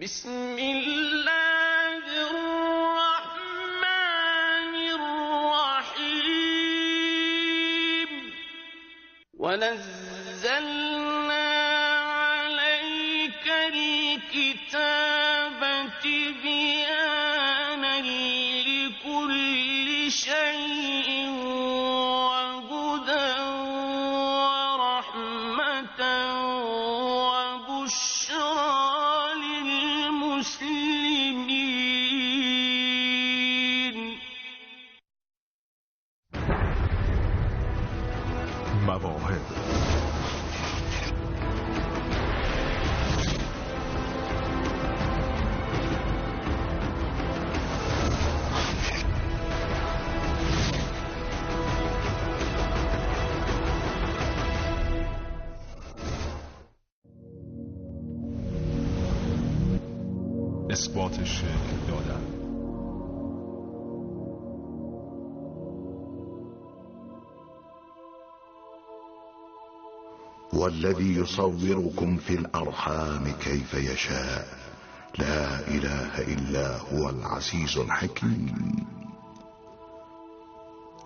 بسم الله الرحمن الرحیم ونزلنا عليك الكتاب تبيانا لكل شيء وهدى ورحمة وبشرى للمسلمين. مواهب اثبات شکل دادن. والذي يصوركم في الأرحام كيف يشاء لا إله إلا هو العزيز الحكيم.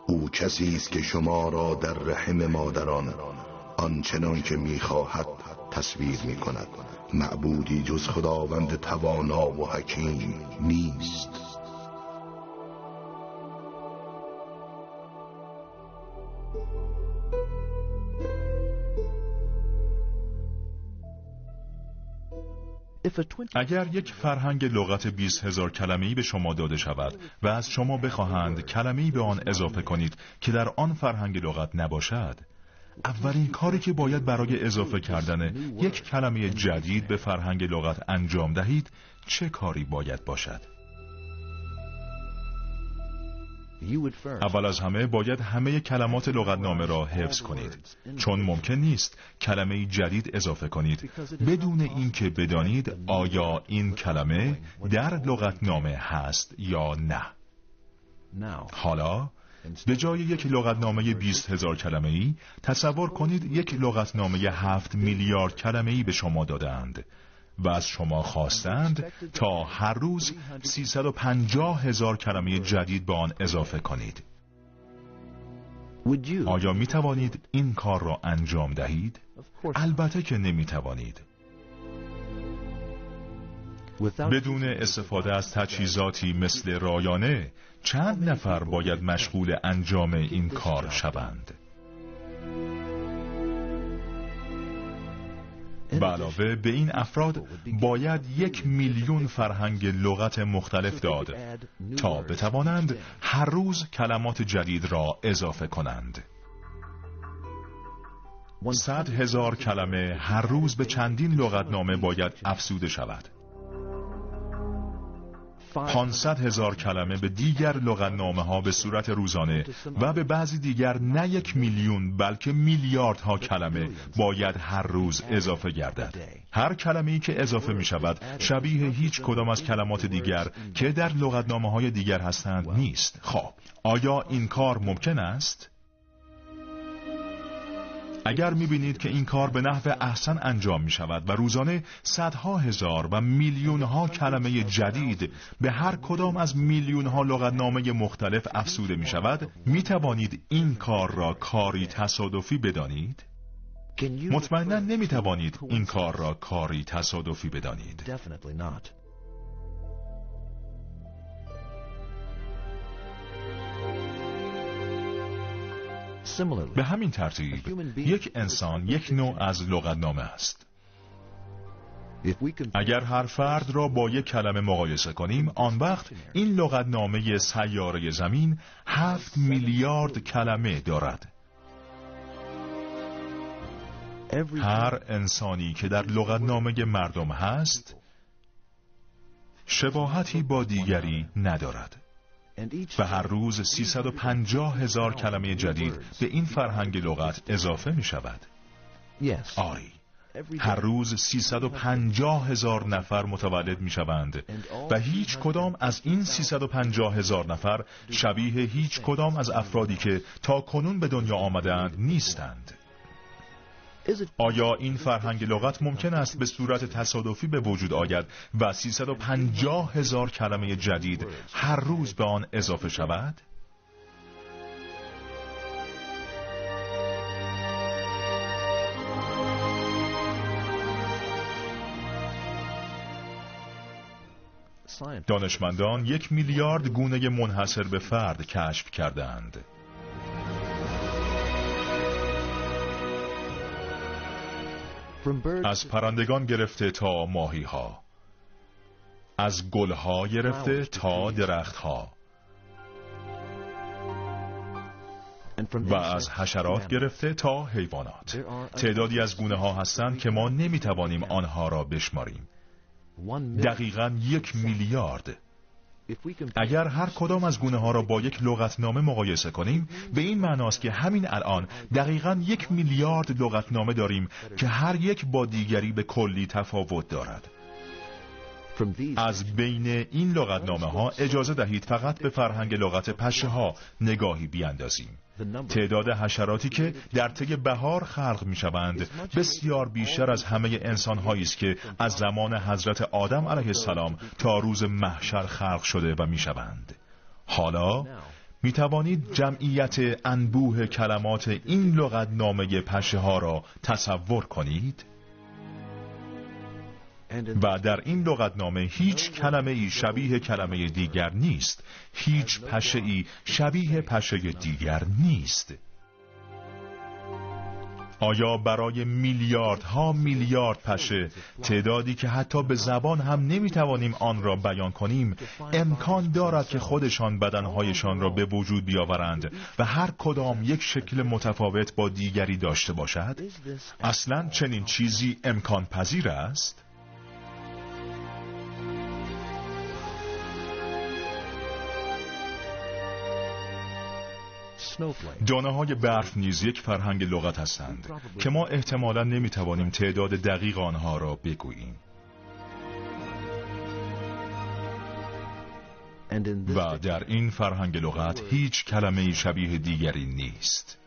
او کسی است که شما را در رحم مادران آنچنان که می‌خواهد تصویر می‌کند. معبودی جز خداوند توانا و حکیم نیست. اگر یک فرهنگ لغت 20,000 کلمه‌ای به شما داده شود و از شما بخواهند کلمه‌ای به آن اضافه کنید که در آن فرهنگ لغت نباشد، اولین کاری که باید برای اضافه کردن یک کلمه جدید به فرهنگ لغت انجام دهید چه کاری باید باشد؟ اول از همه باید همه کلمات لغتنامه را حفظ کنید، چون ممکن نیست کلمه جدید اضافه کنید بدون اینکه بدانید آیا این کلمه در لغتنامه هست یا نه. حالا به جای یک لغتنامه 20,000 کلمه‌ای تصور کنید یک لغتنامه 7 میلیارد کلمه‌ای به شما دادند و از شما خواستند تا هر روز 350,000 کلمه جدید به آن اضافه کنید. آیا می توانید این کار را انجام دهید؟ البته که نمی توانید. بدون استفاده از تجهیزاتی مثل رایانه چند نفر باید مشغول انجام این کار شوند؟ به علاوه به این افراد باید 1,000,000 فرهنگ لغت مختلف داد تا بتوانند هر روز کلمات جدید را اضافه کنند. 100,000 کلمه هر روز به چندین لغتنامه باید افزوده شود. 500,000 کلمه به دیگر لغتنامه ها به صورت روزانه و به بعضی دیگر نه 1,000,000 بلکه میلیاردها کلمه باید هر روز اضافه گردد. هر کلمه‌ای که اضافه می شود شبیه هیچ کدام از کلمات دیگر که در لغتنامه های دیگر هستند نیست. خب آیا این کار ممکن است؟ اگر می‌بینید که این کار به نحو احسن انجام می شود و روزانه صدها هزار و میلیون‌ها کلمه جدید به هر کدام از میلیون‌ها لغتنامه مختلف افزوده می شود، می توانید این کار را کاری تصادفی بدانید؟ مطمئناً نمی توانید این کار را کاری تصادفی بدانید. به همین ترتیب یک انسان یک نوع از لغتنامه است. اگر هر فرد را با یک کلمه مقایسه کنیم، آن وقت این لغتنامه سیاره زمین 7 میلیارد کلمه دارد. هر انسانی که در لغتنامه مردم هست شباهتی با دیگری ندارد و هر روز 350,000 کلمه جدید به این فرهنگ لغت اضافه می شود. آری، هر روز 350,000 نفر متولد می شوند و هیچ کدام از این 350,000 نفر شبیه هیچ کدام از افرادی که تا کنون به دنیا آمدند نیستند. آیا این فرهنگ لغت ممکن است به صورت تصادفی به وجود آید و 350,000 کلمه جدید هر روز به آن اضافه شود؟ دانشمندان 1 میلیارد گونه منحصر به فرد کشف کردند. از پرندگان گرفته تا ماهی‌ها، از گل‌ها گرفته تا درخت‌ها و از حشرات گرفته تا حیوانات. تعدادی از گونه‌ها هستند که ما نمی‌توانیم آنها را بشماریم. دقیقاً 1 میلیارد. اگر هر کدام از گونه ها را با یک لغتنامه مقایسه کنیم، به این معناست که همین الان دقیقاً 1 میلیارد لغتنامه داریم که هر یک با دیگری به کلی تفاوت دارد. از بین این لغتنامه ها اجازه دهید فقط به فرهنگ لغت پشه ها نگاهی بیاندازیم. تعداد حشراتی که در طی بهار خلق می شوند بسیار بیشتر از همه انسان هایی است که از زمان حضرت آدم علیه السلام تا روز محشر خلق شده و می شوند. حالا می توانید جمعیت انبوه کلمات این لغتنامه پشه ها را تصور کنید؟ و در این لغتنامه هیچ کلمه ای شبیه کلمه دیگر نیست. هیچ پشه ای شبیه پشه دیگر نیست. آیا برای میلیاردها میلیارد پشه، تعدادی که حتی به زبان هم نمیتوانیم آن را بیان کنیم، امکان دارد که خودشان بدنهایشان را به وجود بیاورند و هر کدام یک شکل متفاوت با دیگری داشته باشد؟ اصلاً چنین چیزی امکان پذیر است؟ دانه های برف نیز یک فرهنگ لغت هستند که ما احتمالاً نمیتوانیم تعداد دقیق آنها را بگوییم. و در این فرهنگ لغت هیچ کلمه شبیه دیگری نیست.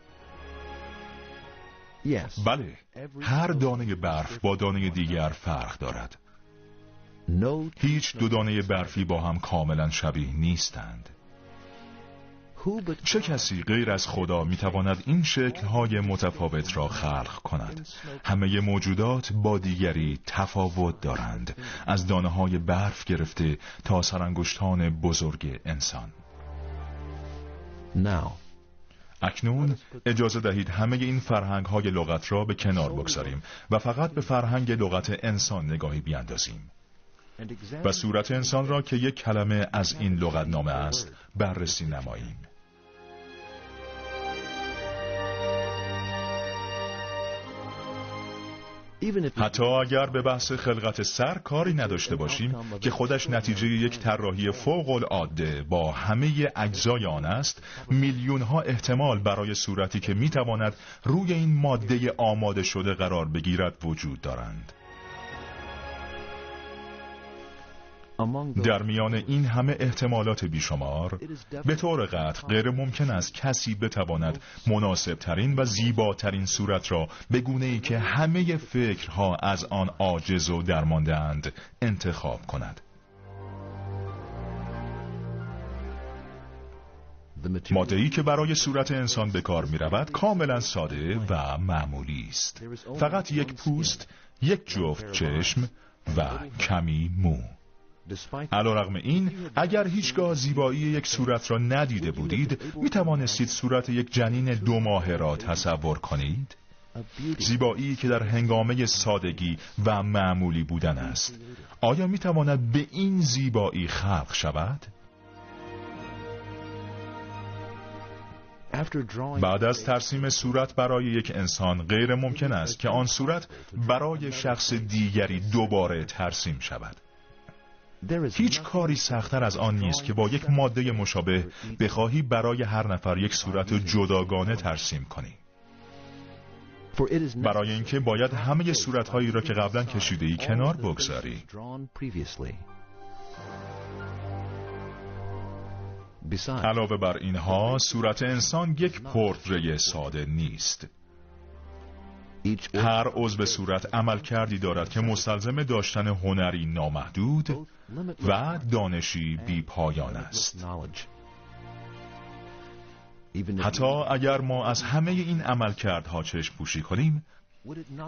بله، هر دانه برف با دانه دیگر فرق دارد. هیچ دو دانه برفی با هم کاملا شبیه نیستند. چه کسی غیر از خدا میتواند این شکل‌های متفاوت را خلق کند؟ همه موجودات با دیگری تفاوت دارند، از دانه‌های برف گرفته تا سرانگشتان بزرگ انسان. اکنون اجازه دهید همه این فرهنگ‌های لغت را به کنار بگذاریم و فقط به فرهنگ لغت انسان نگاهی بیاندازیم و صورت انسان را که یک کلمه از این لغتنامه است بررسی نماییم. حتی اگر به بحث خلقت سر کاری نداشته باشیم که خودش نتیجه یک طراحی فوق العاده با همه اجزای آن است، میلیون ها احتمال برای صورتی که میتواند روی این ماده آماده شده قرار بگیرد وجود دارند. در میان این همه احتمالات بیشمار، به طور قطع غیر ممکن است کسی بتواند مناسب ترین و زیباترین صورت را به گونه‌ای که همه فکرها از آن عاجز و درمانده‌اند انتخاب کند. ماده‌ای که برای صورت انسان به کار می رود کاملا ساده و معمولی است. فقط یک پوست، یک جفت چشم و کمی مو. علیرغم این، اگر هیچگاه زیبایی یک صورت را ندیده بودید، می توانستید صورت یک جنین 2 ماهه را تصور کنید؟ زیبایی که در هنگامه سادگی و معمولی بودن است. آیا می تواند به این زیبایی خلق شود؟ بعد از ترسیم صورت برای یک انسان غیر ممکن است که آن صورت برای شخص دیگری دوباره ترسیم شود. هیچ کاری سخت‌تر از آن نیست که با یک ماده مشابه بخواهی برای هر نفر یک صورت جداگانه ترسیم کنی. برای اینکه باید همه صورت‌هایی را که قبلا کشیده‌ای کنار بگذاری. علاوه بر اینها، صورت انسان یک پورتری ساده نیست. هر عضو صورت عمل کردی دارد که مستلزم داشتن هنری نامحدود و دانشی بی پایان است. حتی اگر ما از همه این عملکردها چشم پوشی کنیم،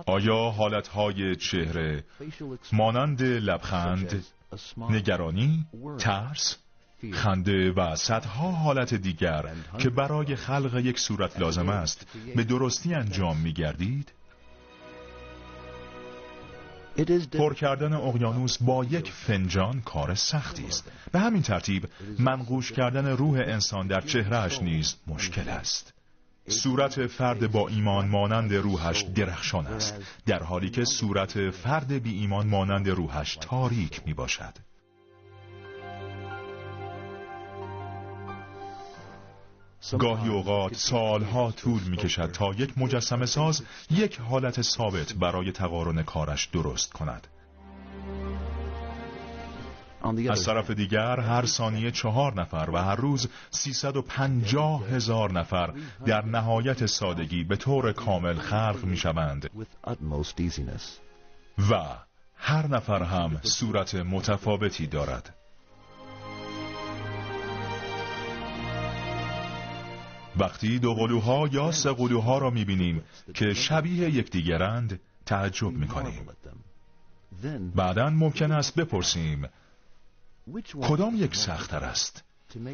آیا حالتهای چهره مانند لبخند، نگرانی، ترس، خنده و صدها حالت دیگر که برای خلق یک صورت لازم است به درستی انجام می گردید؟ پر کردن اقیانوس با یک فنجان کار سختی است. به همین ترتیب منقوش کردن روح انسان در چهرهش نیز مشکل است. صورت فرد با ایمان مانند روحش درخشان است، در حالی که صورت فرد بی ایمان مانند روحش تاریک می باشد. گاهی اوقات سالها طول می کشد تا یک مجسمه ساز یک حالت ثابت برای تقارن کارش درست کند. از طرف دیگر هر ثانیه 4 نفر و هر روز 350,000 نفر در نهایت سادگی به طور کامل خلق می شوند و هر نفر هم صورت متفاوتی دارد. وقتی دو قلوها یا سه قلوها را می‌بینیم که شبیه یکدیگرند تعجب می‌کنیم. بعداً ممکن است بپرسیم کدام یک سخت‌تر است؟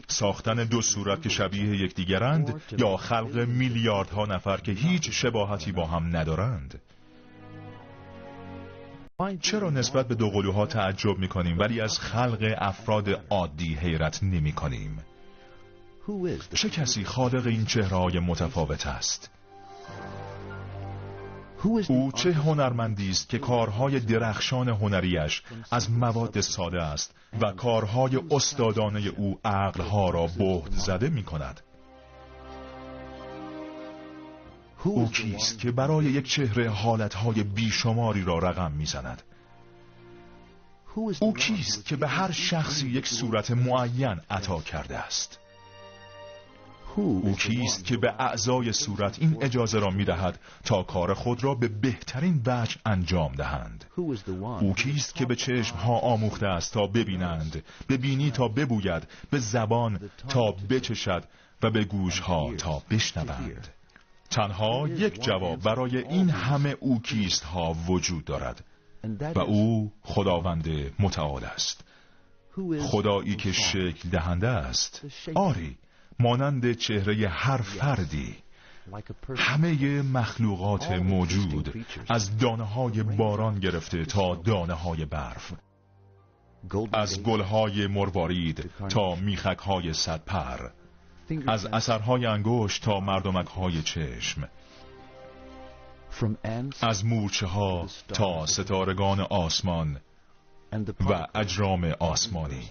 ساختن دو صورت که شبیه یکدیگرند یا خلق میلیاردها نفر که هیچ شباهتی با هم ندارند؟ چرا نسبت به دو قلوها تعجب می‌کنیم ولی از خلق افراد عادی حیرت نمی‌کنیم؟ چه کسی خالق این چهره‌های متفاوت است؟ او چه هنرمندی است که کارهای درخشان هنریش از مواد ساده است و کارهای استادانه او عقلها را بهت زده می کند؟ او کیست که برای یک چهره حالتهای بیشماری را رقم می زند؟ او کیست که به هر شخصی یک صورت معین عطا کرده است؟ او کیست که به اعضای صورت این اجازه را می دهد تا کار خود را به بهترین وجه انجام دهند؟ او کیست که به چشمها آموخته است تا ببینند، به بینی تا ببوید، به زبان تا بچشد و به گوشها تا بشنوند؟ تنها یک جواب برای این همه او کیست ها وجود دارد و او خداوند متعال است. خدایی که شکل دهنده است، آری، مانند چهره هر فردی. همه مخلوقات موجود، از دانه‌های باران گرفته تا دانه‌های برف، از گل‌های مروارید تا میخک‌های صدپر، از اثرهای انگشت تا مردمک‌های چشم، از مورچه‌ها تا ستارگان آسمان و اجرام آسمانی،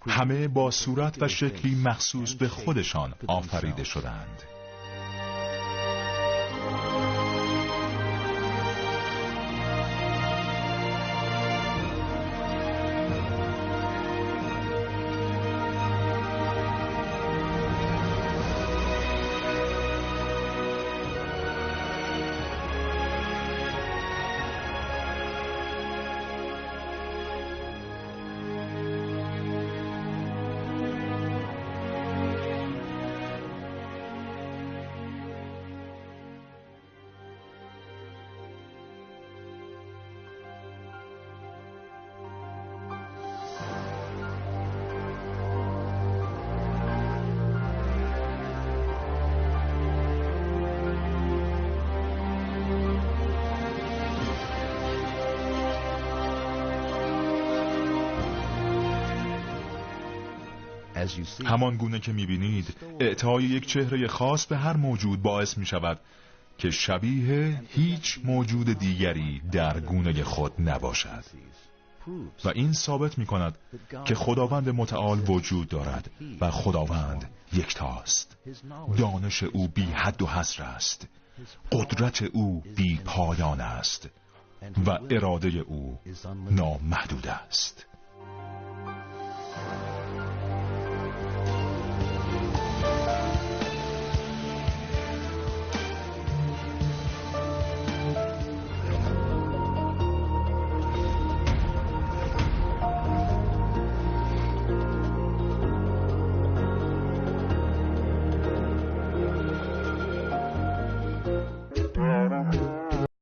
همه با صورت و شکلی مخصوص به خودشان آفریده شدند. همان گونه که می‌بینید، اعطای یک چهره خاص به هر موجود باعث می‌شود که شبیه هیچ موجود دیگری در گونه خود نباشد و این ثابت می‌کند که خداوند متعال وجود دارد و خداوند یکتاست. دانش او بی حد و حصر است، قدرت او بی پایان است و اراده او نامحدود است.